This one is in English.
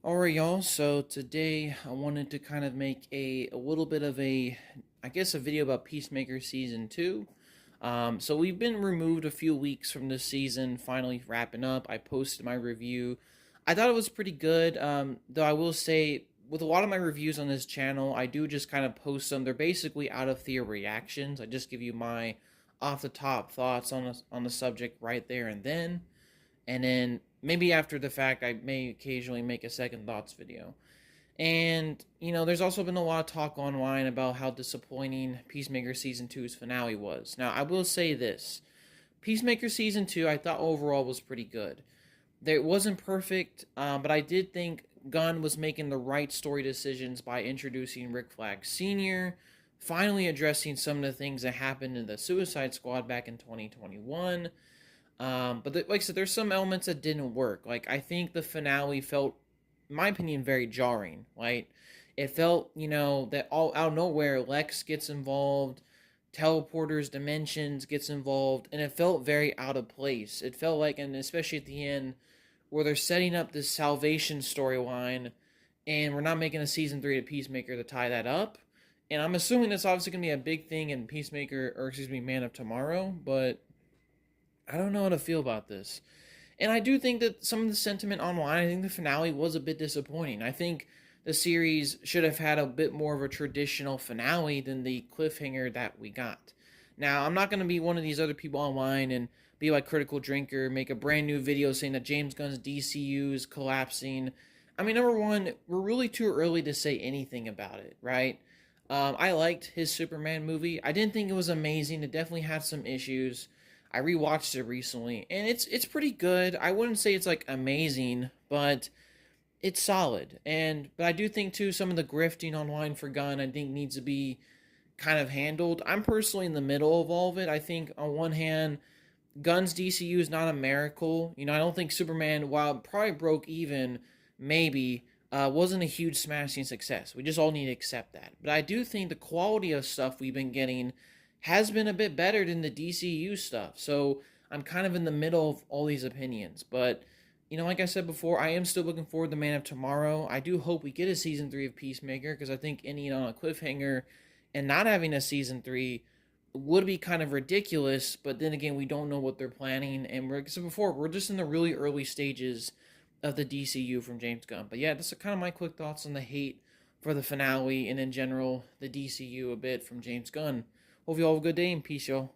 Alright, y'all. So today I wanted to kind of make a little bit of I guess, a video about Peacemaker Season 2. So we've been removed a few weeks from this season, finally wrapping up. I posted my review. I thought it was pretty good, though I will say, with a lot of my reviews on this channel, I do just kind of post them. They're basically out of their reactions. I just give you my off-the-top thoughts on the subject right there and then. And then maybe after the fact, I may occasionally make a second thoughts video. And, there's also been a lot of talk online about how disappointing Peacemaker Season 2's finale was. Now, I will say this. Peacemaker Season 2, I thought overall was pretty good. It wasn't perfect, but I did think Gunn was making the right story decisions by introducing Rick Flag Sr., finally addressing some of the things that happened in the Suicide Squad back in 2021. Like I said, there's some elements that didn't work. Like, I think the finale felt, in my opinion, very jarring. Right? It felt, that all out of nowhere, Lex gets involved, teleporters, dimensions gets involved, and it felt very out of place. It felt like, and especially at the end, where they're setting up this salvation storyline, and we're not making a season 3 of Peacemaker to tie that up. And I'm assuming that's obviously going to be a big thing in Man of Tomorrow, but I don't know how to feel about this. And I do think that some of the sentiment online, I think the finale was a bit disappointing. I think the series should have had a bit more of a traditional finale than the cliffhanger that we got. Now, I'm not going to be one of these other people online and be like Critical Drinker, make a brand new video saying that James Gunn's DCU is collapsing. I mean, number one, we're really too early to say anything about it, right? I liked his Superman movie. I didn't think it was amazing. It definitely had some issues. I rewatched it recently, and it's pretty good. I wouldn't say it's like amazing, but it's solid. But I do think too some of the grifting online for Gunn I think needs to be kind of handled. I'm personally in the middle of all of it. I think on one hand, Gunn's DCU is not a miracle. I don't think Superman, while it probably broke even, maybe wasn't a huge smashing success. We just all need to accept that. But I do think the quality of stuff we've been getting has been a bit better than the DCU stuff. So I'm kind of in the middle of all these opinions. But, like I said before, I am still looking forward to Man of Tomorrow. I do hope we get a Season 3 of Peacemaker, because I think ending on a cliffhanger and not having a Season 3 would be kind of ridiculous. But then again, we don't know what they're planning. And like I said before, we're just in the really early stages of the DCU from James Gunn. But yeah, that's kind of my quick thoughts on the hate for the finale and in general the DCU a bit from James Gunn. Hope you all have a good day and peace, y'all.